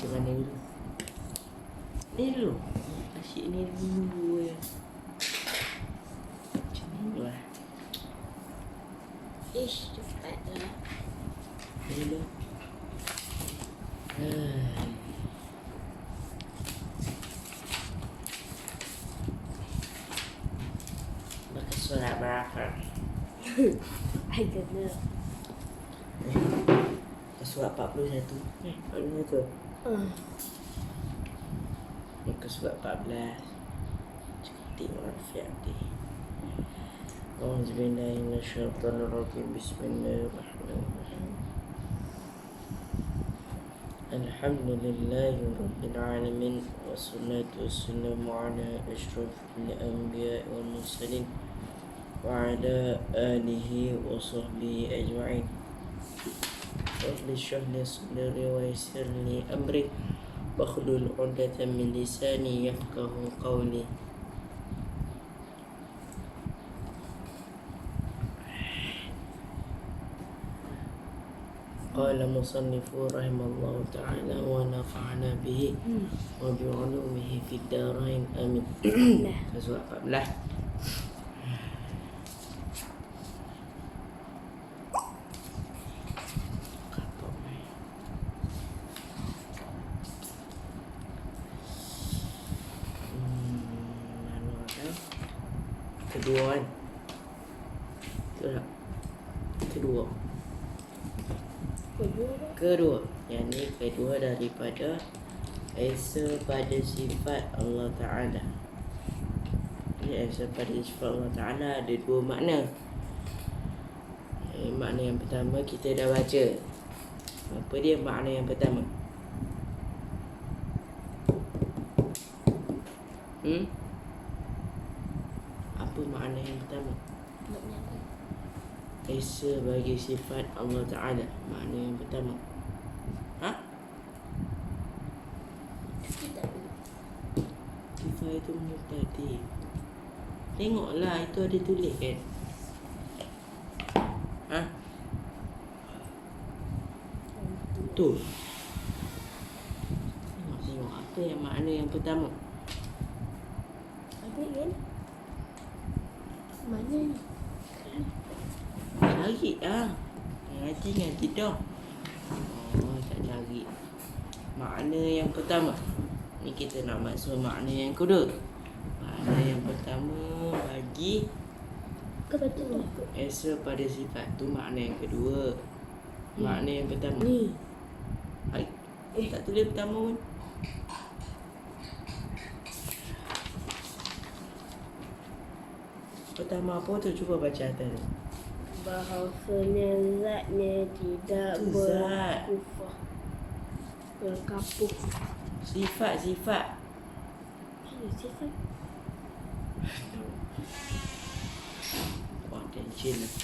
Macam mana dulu? Ni dulu. Asyik ni dulu ya. Macam ni dulu lah. Ish, cepatlah. Ni dulu. Maka surat berakar. I kena. Surat 41. 41. Muka surat 14. Cantik warafiat dia. Auzubillahi minasyaitonirrajim. Bismillahirrahmanirrahim. Alhamdulillahi rabbil alamin. Wassalatu wassalamu ala asyrafil anbiya wal mursalin wa ala alihi wa sahbihi ajma'in. Rabbi shrah li sadri wa yassir li amri wahlul 'uqdatam min lisani yafqahu qawli. Qala musannifu rahimallahu ta'ala wa nafa'ana bihi wa bi'ulumihi fid darain amin. Surat 14. Kedua kan? Betul tak? Kedua. Yang ni kedua daripada Esa pada sifat Allah Ta'ala. Esa pada sifat Allah Ta'ala ada dua makna. Makna yang pertama kita dah baca. Apa dia makna yang pertama? Apa makna yang pertama? Esa bagi sifat Allah Ta'ala. Makna yang pertama. Sifat itu mutadi. Tengoklah, itu ada tulis kan? Tu. Tengok apa yang makna yang pertama? Ada kan? Mana ni? Cari lah. Ngaji dengan tidur. Tak cari. Makna yang pertama. Ni kita nak masuk makna yang kedua. Makna yang pertama bagi Kebetulan. Esa pada sifat tu makna yang kedua. Makna yang pertama. Ni. Tak tulis pertama pun. Pertama apa tu? Cuba baca atas tu. Bahawasanya zatnya tidak Tu zat. berkapuh. Sifat. Mana sifat? Wah, tension lah.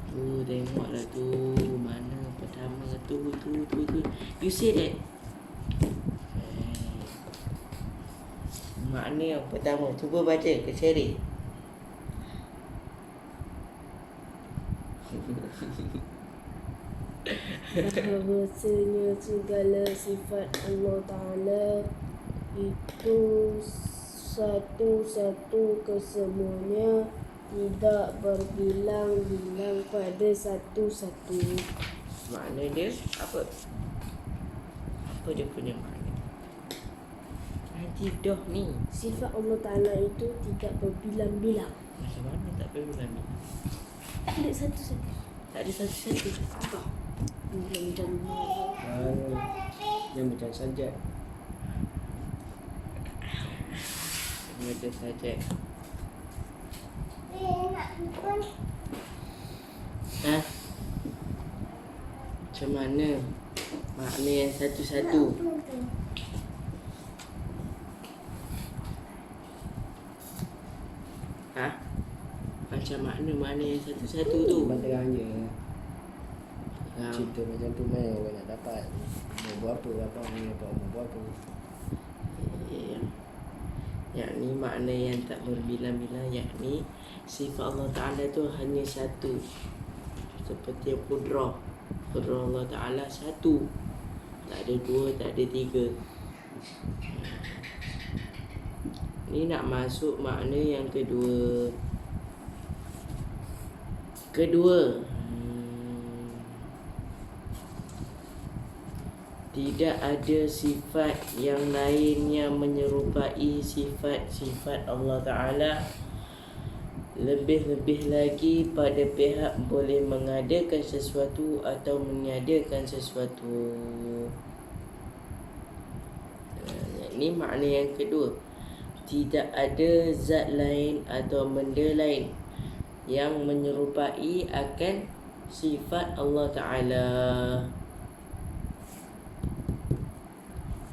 Tu tengoklah tu. Mana pertama tu. You say that. Makna yang pertama. Cuba baca ke cari. Bahawasanya segala sifat Allah Ta'ala itu satu-satu kesemuanya, tidak berbilang-bilang pada satu-satu. Makna dia apa? Apa dia punya makna? Nanti dah ni. Sifat Allah Ta'ala itu tidak berbilang-bilang. Macam mana tak berbilang? Tak ada satu-satu. Tak ada satu-satu. Macam Yang macam sajak. Macam saja. Macam mana makna yang satu-satu? Macam makna yang satu-satu tu. Terang je. Terang. Cerita macam tu mana orang nak dapat. Mau buat apa, abang ni apa, mau buat apa. Yang ni makna yang tak berbilang-bilang. Yang ni sifat Allah Ta'ala tu hanya satu. Seperti Qudrah Allah Ta'ala satu. Tak ada dua, tak ada tiga. Ni nak masuk makna yang kedua. Tidak ada sifat yang lain yang menyerupai sifat-sifat Allah Ta'ala. Lebih-lebih lagi pada pihak boleh mengadakan sesuatu atau meniadakan sesuatu. Ini makna yang kedua. Tidak ada zat lain atau benda lain yang menyerupai akan sifat Allah Ta'ala.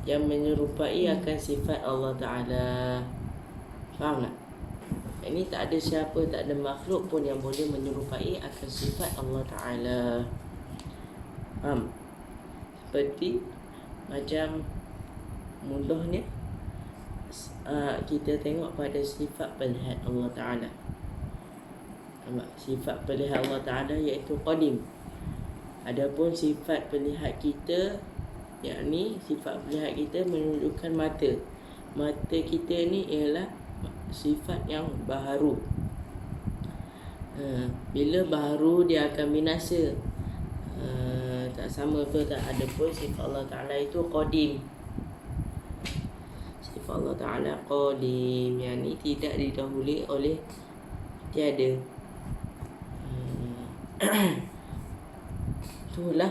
Yang menyerupai akan sifat Allah Ta'ala. Faham tak? Ini tak ada siapa, tak ada makhluk pun yang boleh menyerupai akan sifat Allah Ta'ala. Faham? Seperti macam mudahnya kita tengok pada sifat pelihat Allah Ta'ala. Sifat pelihat Allah Ta'ala iaitu qadim. Adapun sifat pelihat kita, yakni sifat pelihat kita menunjukkan mata. Mata kita ni ialah sifat yang baharu. Bila baharu dia akan binasa. Tak sama ke tak? Adapun sifat Allah Ta'ala itu qadim. Sifat Allah Ta'ala qadim, yang ni tidak didahului oleh tiada. Itulah,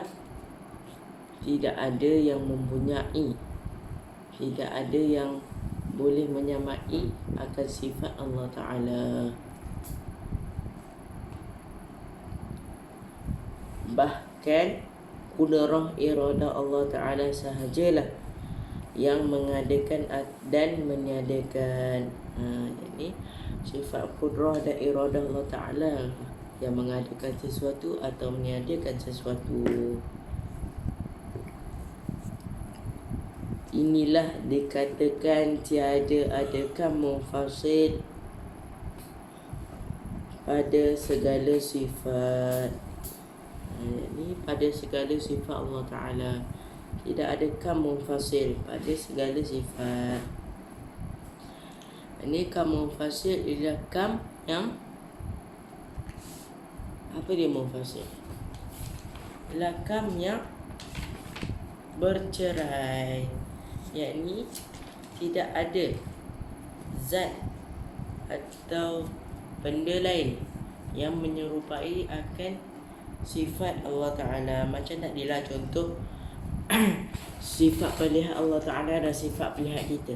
tidak ada yang mempunyai, tidak ada yang boleh menyamai akan sifat Allah Ta'ala. Bahkan kudrah iradah Allah Ta'ala sahajalah yang mengadakan dan meniadakan. Jadi sifat kudrah dan iradah Allah Ta'ala yang mengadakan sesuatu atau meniadakan sesuatu. Inilah dikatakan tiada adakah mufasil pada segala sifat. Ini pada segala sifat Allah Ta'ala. Tidak ada kam mufasil pada segala sifat. Ini kam mufasil ialah kam yang apa dia mufasil? Ialah kam yang bercerai, yakni tidak ada zat atau benda lain yang menyerupai akan sifat Allah Ta'ala. Macam tadilah contoh sifat pelihat Allah Ta'ala dan sifat pelihat kita.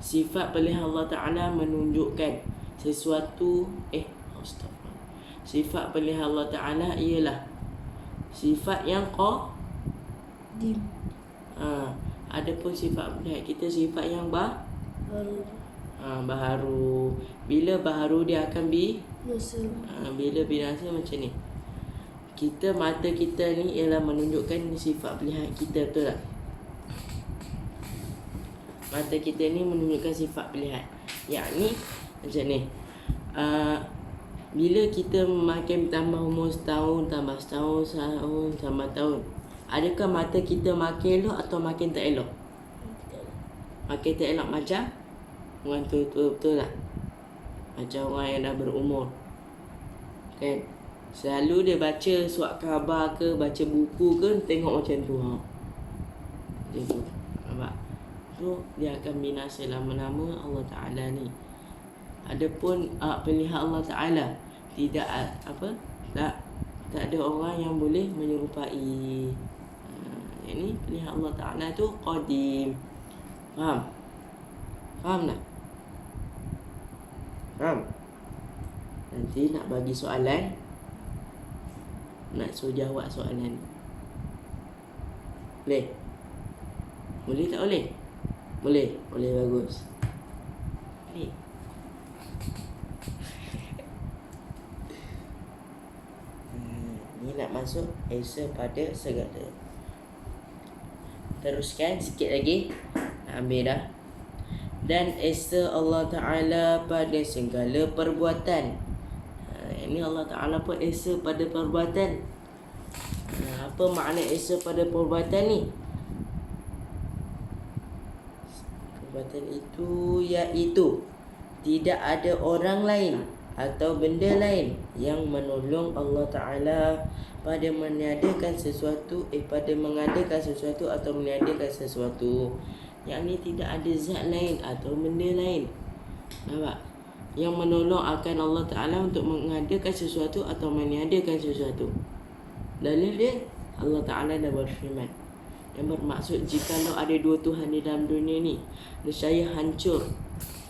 Sifat pelihat Allah Ta'ala menunjukkan sesuatu sifat pelihat Allah Ta'ala ialah sifat yang qadim. Adapun sifat pelihat kita sifat yang baharu. Bila baharu dia akan binasa. Bila binasa macam ni. Mata kita ni ialah menunjukkan sifat pelihat kita, betul tak? Mata kita ni menunjukkan sifat pelihat. Yakni macam ni. Bila kita makin tambah umur setahun, tambah setahun, tambah tahun, adakah mata kita makin elok atau makin tak elok? Makin tak elok macam orang tua-tua, betul tak? Macam orang yang dah berumur, kan? Selalu dia baca surat khabar ke, baca buku ke, tengok macam tu. Macam tu. Nampak? So, dia akan binasa lama-lama Allah Ta'ala ni. Adapun pelihat Allah Ta'ala tidak tak ada orang yang boleh menyerupai. Ini pelihat Allah Ta'ala tu qadim. Faham? Faham tak? Faham? Nanti nak bagi soalan, nak suruh jawab soalan. Boleh? Boleh tak boleh? Boleh. Boleh, bagus. Boleh. Ni nak masuk esa pada segala. Teruskan sikit lagi. Ambil dah. Dan esa Allah Ta'ala pada segala perbuatan. Ini Allah Ta'ala pun esa pada perbuatan. Apa makna esa pada perbuatan ni? perbuatan itu iaitu tidak ada orang lain atau benda lain yang menolong Allah Ta'ala pada meniadakan sesuatu pada mengadakan sesuatu atau meniadakan sesuatu. Yang ni tidak ada zat lain atau benda lain, nampak, yang menolong akan Allah Ta'ala untuk mengadakan sesuatu atau meniadakan sesuatu. Dalil dia Allah Ta'ala dah berfirman, yang bermaksud jikalau ada dua Tuhan di dalam dunia ni, nescaya hancur,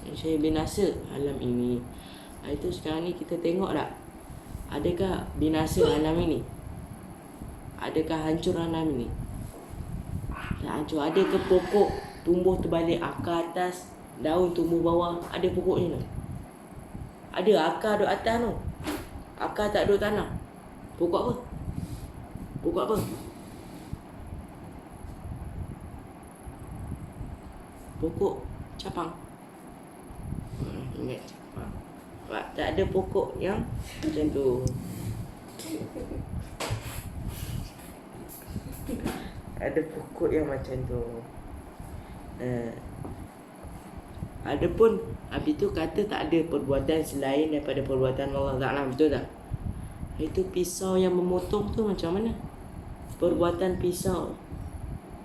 nescaya binasa alam ini. Itu sekarang ni kita tengok tak, adakah binasa alam ini? Adakah hancur alam ini? Tak hancur. Adakah pokok tumbuh terbalik, akar atas, daun tumbuh bawah? Ada pokoknya tak? Ada akar duduk atas tu, akar tak duduk tanah. Pokok apa? Pokok apa? Pokok capang. Ingat capang. Tak ada pokok yang macam tu. Ada pokok yang macam tu. Adapun habis tu kata tak ada perbuatan selain daripada perbuatan Allah Ta'ala, betul tak? Itu pisau yang memotong tu macam mana? Perbuatan pisau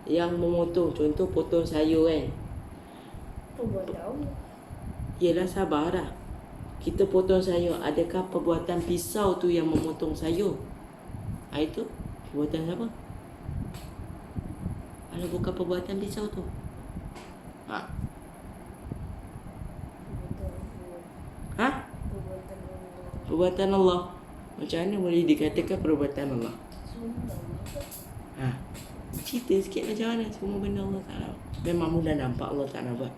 yang memotong, contoh potong sayur kan. Perbuatan Yelah, sabarlah. Kita potong sayur, adakah perbuatan pisau tu yang memotong sayur? Itu perbuatan siapa? Kalau bukan perbuatan pisau tu, perbuatan Allah. Macam mana boleh dikatakan perbuatan Allah? Cerita sikit macam mana semua benda Allah Ta'ala. Memang mula nampak Allah Ta'ala buat.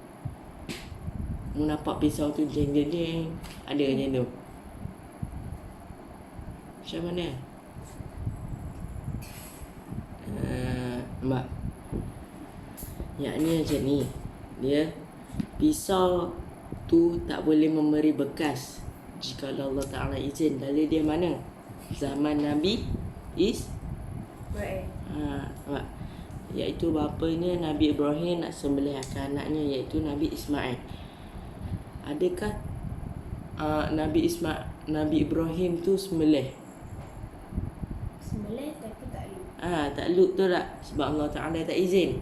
Mu nampak pisau tu jeng-jeng, ada macam tu. Macam mana? Nampak? Yang ni macam ni. Dia pisau tu tak boleh memberi bekas jika Allah Ta'ala izin. Dalil dia mana? Zaman Nabi nampak? Iaitu bapanya Nabi Ibrahim nak sembelih akan anaknya, iaitu Nabi Ismail. Adakah Nabi Ibrahim tu sembelih tapi tak lut. tak lut tu tak? Sebab Allah Ta'ala tak izin.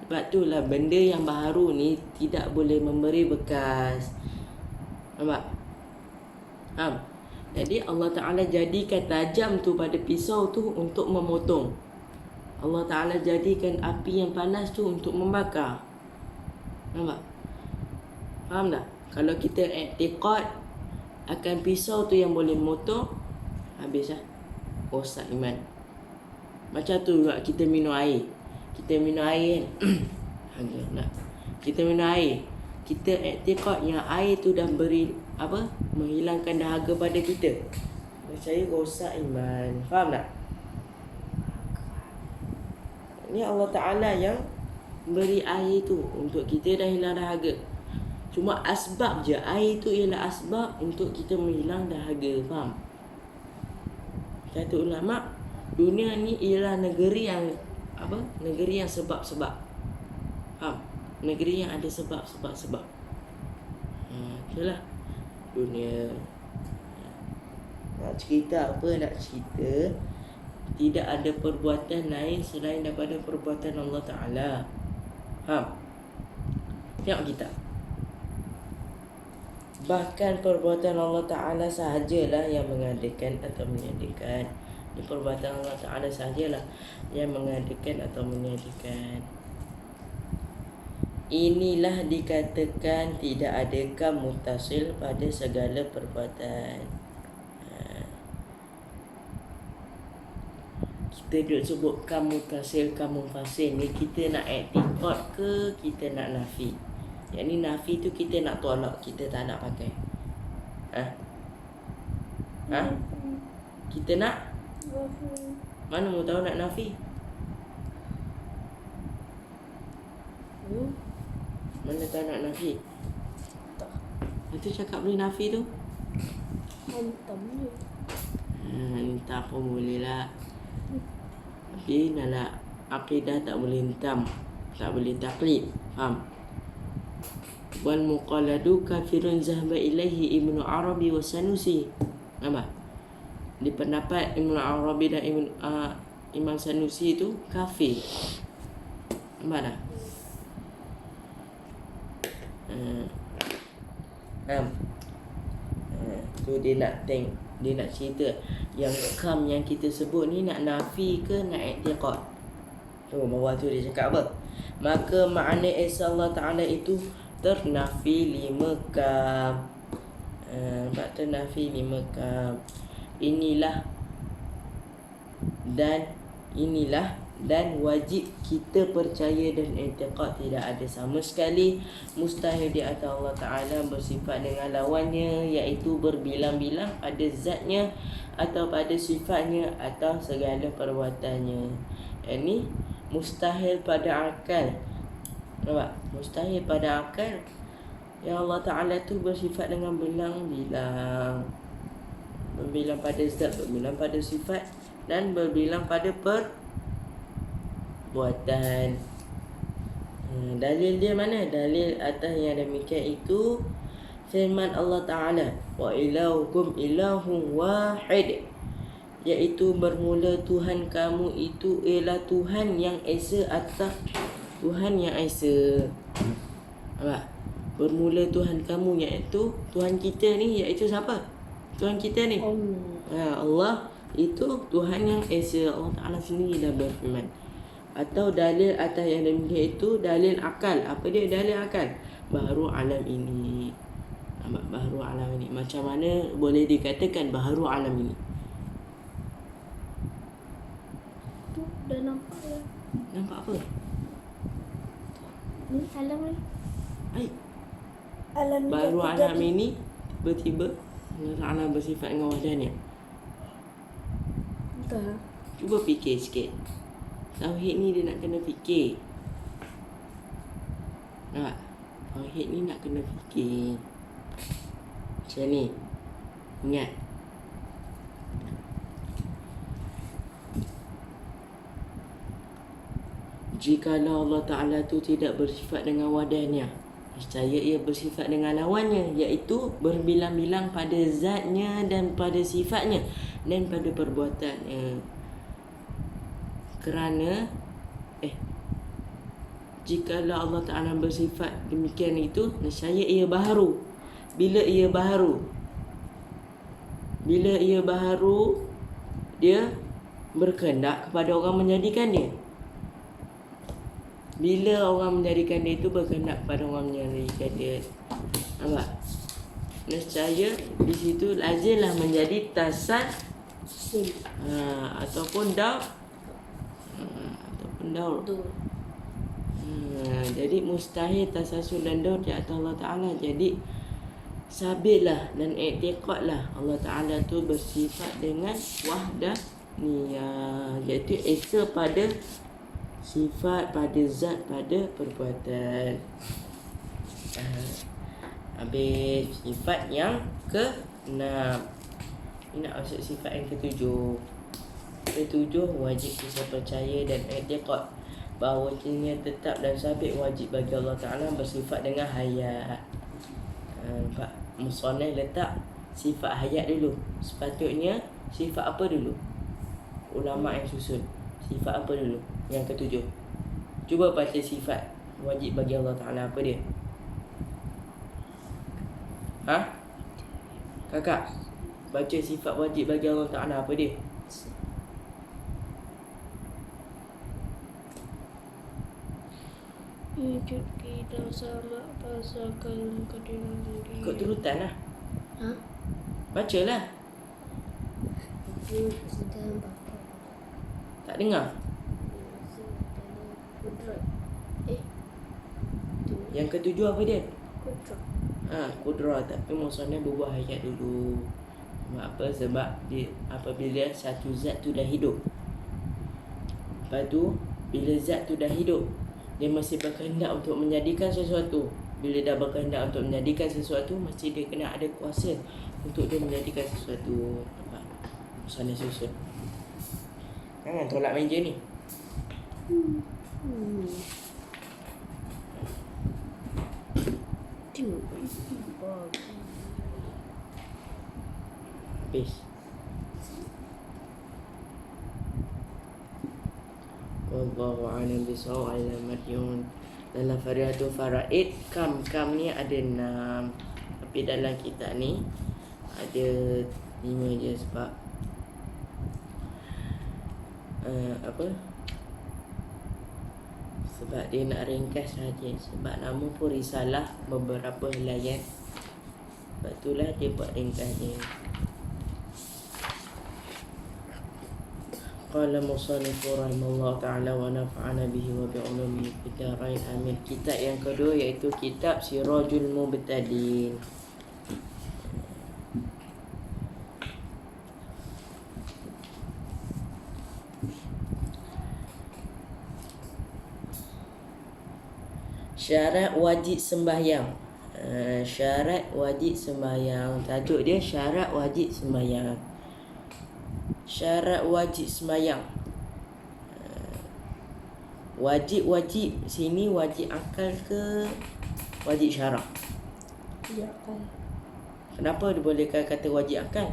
Sebab itulah benda yang baru ni tidak boleh memberi bekas. Nampak? Jadi Allah Ta'ala jadikan tajam tu pada pisau tu untuk memotong. Allah Ta'ala jadikan api yang panas tu untuk membakar. Nampak? Faham tak? Kalau kita i'tiqad akan pisau tu yang boleh memotong, habis lah, rosak iman. Macam tu juga kita minum air. Kita minum air kan. Kita minum air, kita i'tiqad yang air tu dah beri menghilangkan dahaga pada kita. Saya rosak iman. Faham tak? Ini Allah Ta'ala yang beri air tu untuk kita dah hilang dahaga. Cuma asbab je, air tu ialah asbab untuk kita menghilang dahaga. Faham? Kata ulama, dunia ni ialah negeri yang negeri yang sebab-sebab. Faham? Negeri yang ada sebab-sebab. Itulah dunia. Nak cerita apa nak cerita, tidak ada perbuatan lain selain daripada perbuatan Allah Ta'ala. Faham? Tengok kita. Bahkan perbuatan Allah Ta'ala sahajalah yang mengadakan atau meniadakan. Perbuatan Allah Ta'ala sahajalah yang mengadakan atau meniadakan. Inilah dikatakan tidak adakah mutasil pada segala perbuatan. Kita duduk sebutkan mutasil, mutasil ni kita nak i'tiqad ke kita nak nafi? Yang ni nafi tu kita nak tolak, kita tak nak pakai. Kita nak? Mana mu tahu nak nafi? Mana tahu nak nafi? Tak. Itu cakap boleh nafi tu? Hantam je. Tak apa boleh lah. Tapi nak akidah tak boleh hentam. Tak boleh taklid. Faham? Wal muqalladu kafirun zahaba ilaihi Ibnu Arabi wa Sanusi. Nampak? Di pendapat Ibnu Arabi dan Imam Sanusi itu kafir. Nampak tak? Tu dia nak dia nak cerita yang kam yang kita sebut ni nak nafi ke nak i'tiqad. Tu bawah tu dia cakap apa? Maka makna Esa Allah Ta'ala itu ternafi 5 kam. Ternafi 5 kam. Inilah dan wajib kita percaya dan i'tiqad tidak ada sama sekali mustahil di atas Allah Ta'ala bersifat dengan lawannya, iaitu berbilang-bilang pada zatnya atau pada sifatnya atau segala perbuatannya. Ini mustahil pada akal. Nampak? Mustahil pada akal yang Allah Ta'ala tu bersifat dengan bilang-bilang. Berbilang pada zat, berbilang pada sifat dan berbilang pada perbuatan. Dalil dia mana? Dalil atas yang demikian itu firman Allah Ta'ala, wa ilahukum ilahun wahid, iaitu bermula Tuhan kamu itu ialah Tuhan yang esa atas Tuhan yang esa. Nampak? Bermula Tuhan kamu iaitu Tuhan kita ni, iaitu siapa? Tuhan kita ni Allah itu Tuhan yang esa. Allah Ta'ala sendiri dah berfirman. Atau dalil atas yang demikian itu dalil akal. Apa dia dalil akal? Baharu alam ini. Baharu alam ini. Macam mana boleh dikatakan baharu alam ini? Tu dah nampak lah. Nampak apa? Ni alam ni. Alam ni Baharu dah alam terjadi. ini tiba-tiba Allah Ta'ala bersifat dengan wadahnya. Entah. Cuba fikir sikit. Tauhid ni dia nak kena fikir. Tak? Tauhid ni nak kena fikir. Macam ni. Ingat. Jikalau Allah Ta'ala tu tidak bersifat dengan wadahnya, nescaya ia bersifat dengan lawannya, iaitu berbilang-bilang pada zatnya dan pada sifatnya dan pada perbuatannya. Kerana jikalau Allah Ta'ala bersifat demikian itu, nescaya ia baharu. Bila ia baharu, dia berkehendak kepada orang menjadikan dia. Bila orang menjadikan dia itu berkehendak kepada orang menjadikan dia. Nampak? Nescaya di situ lazimlah menjadi tasad ataupun daur. Jadi mustahil tasasul dan daur di atas Allah Ta'ala. Jadi sabitlah dan i'tiqadlah Allah Ta'ala tu bersifat dengan wahdaniyah, iaitu esa pada sifat, pada zat, pada perbuatan. Habis sifat yang ke-6. Ini nak masuk sifat yang ke-7. Ke-7, wajib kita percaya dan i'tiqad bahawa dirinya tetap dan sabit wajib bagi Allah Ta'ala bersifat dengan hayat. Nampak? Musonah letak sifat hayat dulu. Sepatutnya sifat apa dulu? Ulama yang susun sifat apa dulu? Yang ke-7. Cuba baca sifat wajib bagi Allah Ta'ala, apa dia? Kakak, baca sifat wajib bagi Allah Ta'ala, apa dia? Wujud kita sama pasakan kediran diri. Ikut turutan lah. Bacalah. Wujud sedang bapa. Tak dengar? Kudrat. Yang ke-7 apa dia? Kudrat. Kudrah. Tapi maksudnya berbuah hayat dulu. Apa? Sebab dia, apabila satu zat tu dah hidup, lepas tu bila zat tu dah hidup, dia masih berkehendak untuk menjadikan sesuatu. Bila dah berkehendak untuk menjadikan sesuatu, mesti dia kena ada kuasa untuk dia menjadikan sesuatu. Nampak? Maksudnya susun. Jangan tolak meja ni. habis. Wallahu a'lam bishawab. Al-Maryun dalam Faridatul Faraid, kam ni ada 6, tapi dalam kitab ni ada 5 je sebab sebab dia nak ringkas saja, sebab nama pun risalah beberapa helaian, sebab itulah dia buat ringkasnya. Qala musannifu rahimahullah ta'ala wa nafa'ana bihi wa bi'ulumihi fid dharain amin. Kitab yang kedua iaitu kitab Sirajul Mubtadin. Syarat wajib sembahyang. Syarat wajib sembahyang. Tajuk dia syarat wajib sembahyang. Syarat wajib sembahyang. Wajib sini wajib akal ke wajib syarak? Ya akal. Kenapa dibolehkan kata wajib akal?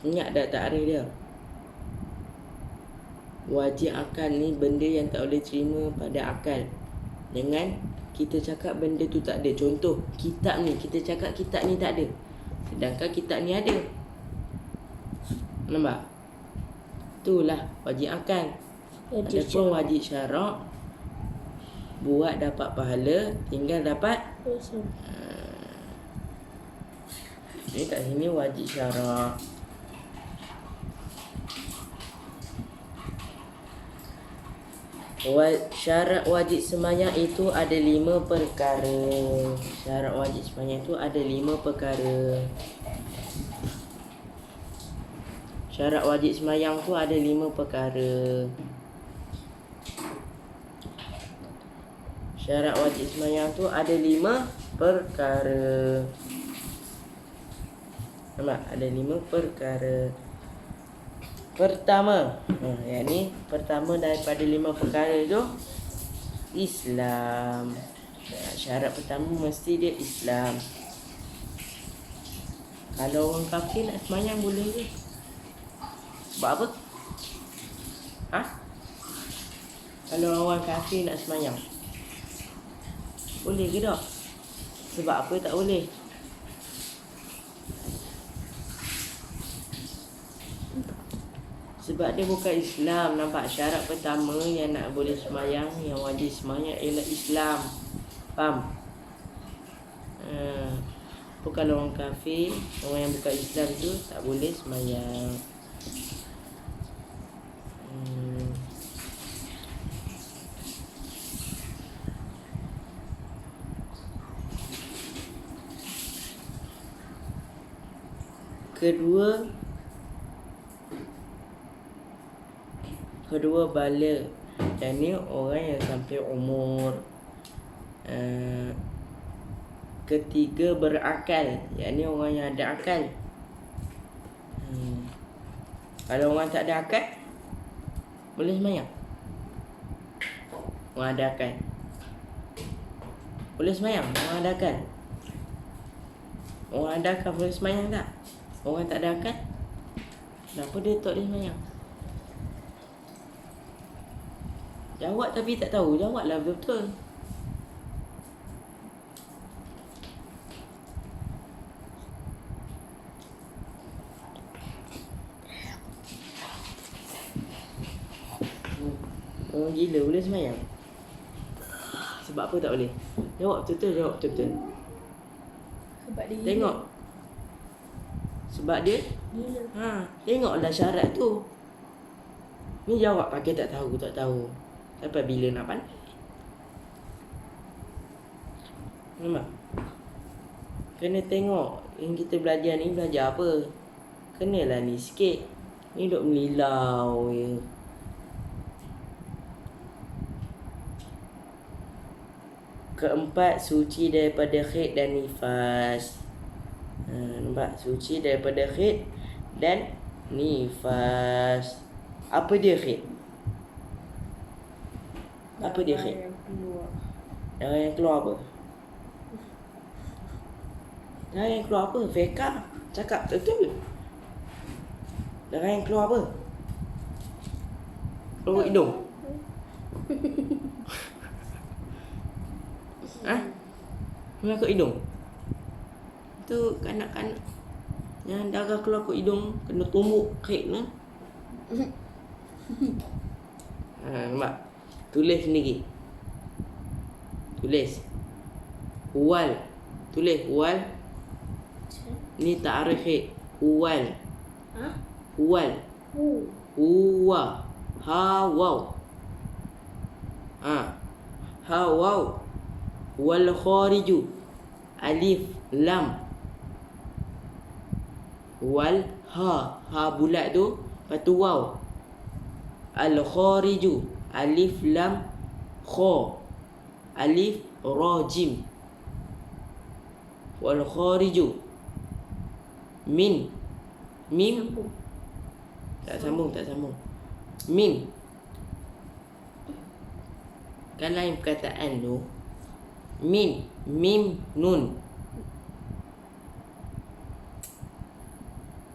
Ingat dah takrif dia? Wajib akal ni benda yang tak boleh terima pada akal. Dengan kita cakap benda tu tak ada. Contoh, kitab ni, kita cakap kitab ni tak ada, sedangkan kitab ni ada. Nampak? Itulah wajib akal. Adapun wajib syarak, buat dapat pahala, tinggal dapat ni kat sini wajib syarak. Syarat wajib sembahyang itu ada 5 perkara. Syarat wajib sembahyang itu ada 5 perkara. Syarat wajib sembahyang tu ada 5 perkara. Syarat wajib sembahyang tu ada 5 perkara. Nampak? Ada 5 perkara. Pertama, yang ni pertama daripada 5 perkara tu, Islam. Syarat pertama mesti dia Islam. Kalau orang kafir nak sembahyang boleh ke? Sebab apa? Kalau orang kafir nak sembahyang boleh ke tak? Sebab apa tak boleh? Sebab dia bukan Islam. Nampak? Syarat pertama yang nak boleh sembahyang, yang wajib sembahyang ialah Islam. Faham? Kalau orang kafir, orang yang bukan Islam tu tak boleh sembahyang. Kedua bala. Yang ni orang yang sampai umur. Ketiga berakal. Yang ni orang yang ada akal. Kalau orang tak ada akal, boleh sembahyang? Orang ada akal boleh sembahyang? Orang ada akal? Orang ada akal boleh sembahyang tak? Orang tak ada akal, kenapa dia tak boleh sembahyang? Jawab tapi tak tahu. Jawablah betul-betul. Orang gila boleh sembahyang? Sebab apa tak boleh? Jawab betul-betul. Jawab betul-betul. Sebab dia Tengok. Sebab dia gila. Tengoklah syarat tu. Ni jawab pakai tak tahu. Sampai bila nak pandai? Nampak? Kena tengok yang kita belajar ni belajar apa. Kenalah ni sikit. Ni duk melilau je. Keempat, suci daripada khid dan nifas. Nampak? Suci daripada khid dan nifas. Apa dia khid? Apa dia khid? Yang keluar. Yang keluar apa? Darah yang keluar apa? Feka. Cakap betul. Darah yang keluar apa? Keluar hidung. Keluar ke hidung. Tu kanak-kanak yang darah keluar ke hidung kena tumbuk kek ni. Nampak? Tulis sendiri. Tulis. Huwal. Tulis huwal. Ni ta'arif kek. Huwal. Huwal. Huwa. Ha waw. Ha waw. Wal khariju. Alif lam. Wal ha bulat tu, lepas tu waw. Al khariju. Alif lam kha. Alif ra jim. Wal khariju. Min. Mim. Tak sambung. Min. Kan lain perkataan tu. Min. Mim nun.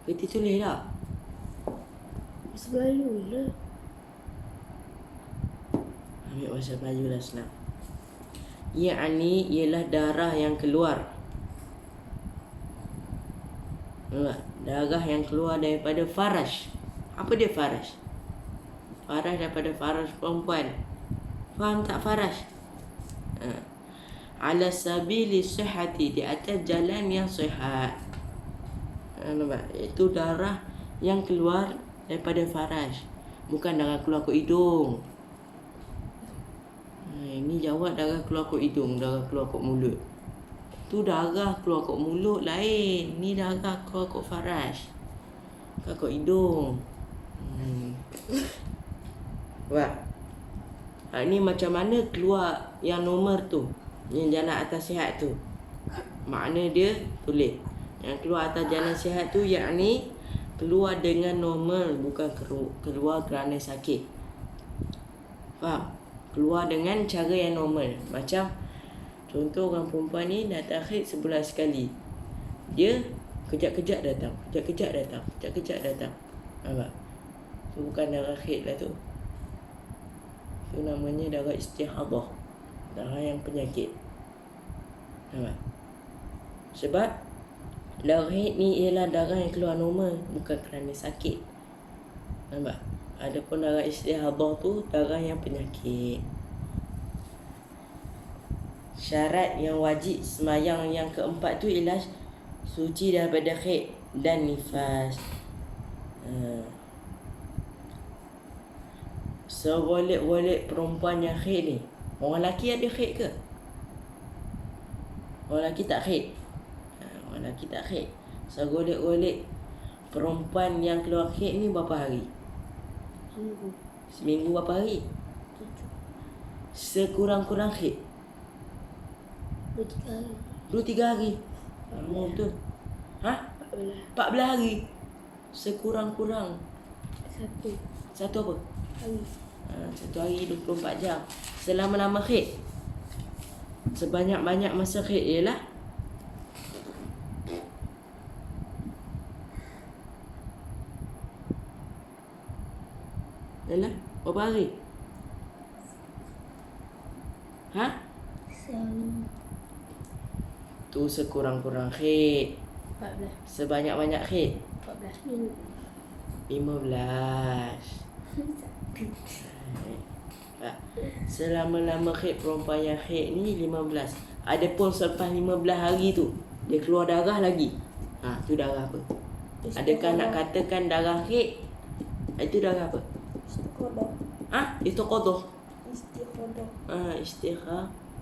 Kita tulis tak? Bahasa Melayu lah. Ambil bahasa Melayu lah senang. Ya'ni ialah darah yang keluar. Nampak? Darah yang keluar daripada faraj. Apa dia faraj? Faraj daripada faraj perempuan. Faham tak faraj? Ala sabili sihhati, di atas jalan yang sihat. Nampak? Itu darah yang keluar daripada faraj. Bukan darah keluar ke hidung. Ini jawab darah keluar ke hidung, darah keluar ke mulut. Tu darah keluar ke mulut lain. Ni darah keluar ke faraj. Keluar ke hidung. Wah. Ini macam mana keluar yang nomor tu, yang jalan atas sihat tu. Makna dia tulis. Yang keluar atas jalan sihat tu yakni keluar dengan normal, bukan keluar kerana sakit. Faham? Keluar dengan cara yang normal. Macam contoh orang perempuan ni datang haid sebulan sekali. Dia kejap-kejap datang. Nampak? Tu bukan darah haid lah tu. Tu namanya darah istihadah. Darah yang penyakit. Nampak? Sebab darah haid ni ialah darah yang keluar normal, bukan kerana sakit. Nampak? Adapun darah istihadah tu darah yang penyakit. Syarat yang wajib semayang yang keempat tu ialah suci daripada haid dan nifas. Segolek-golek perempuan yang haid ni, orang lelaki ada haid ke? Orang lelaki tak haid. Orang lelaki tak haid. Segolek-golek perempuan yang keluar haid ni berapa hari? Seminggu berapa hari? Sekurang-kurang haid 2-3 hari. 2-3 hari. Betul. 14 hari. Sekurang-kurang Satu apa? Hari. 1 hari 24 jam. Selama-lama haid. Sebanyak-banyak masa haid ialah berapa hari? Tu sekurang-kurang haid. 14. Sebanyak-banyak haid 14 minggu. 15. Selama-lama haid perempuan yang haid ni 15. Adapun selepas 15 hari tu dia keluar darah lagi. Tu darah apa? Adakah nak katakan darah haid? Itu darah apa? Istiqadah.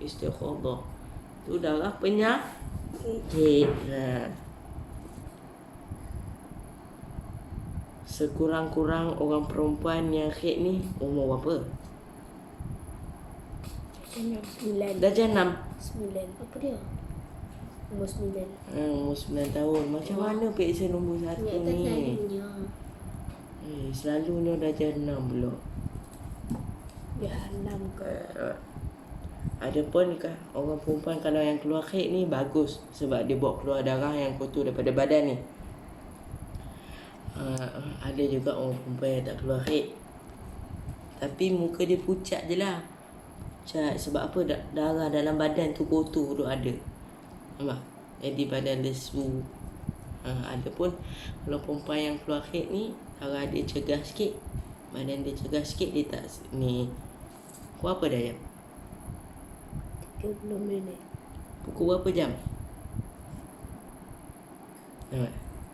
Istiqadah. Tu darah penyakit. Sekurang-kurang orang perempuan yang haid ni umur berapa? Darjah 6. 9. Apa dia? Umur 9. Umur 9 tahun. Macam mana periksa nombor 1 ni? Selalunya darjah 6 pula. Ya 6 ke. Adapun orang perempuan kalau yang keluar haid ni bagus sebab dia bawa keluar darah yang kotor daripada badan ni. Ada juga orang perempuan yang tak keluar haid tapi muka dia pucat je lah. Pucat sebab apa? Darah dalam badan tu kotor tu ada. Nampak? Jadi badan lesu. Adapun kalau perempuan yang keluar haid ni, darah dia cegah sikit, badan dia cegah sikit, dia tak ni. Pukul apa dah jam? 30 minit. Pukul berapa jam? Nampak?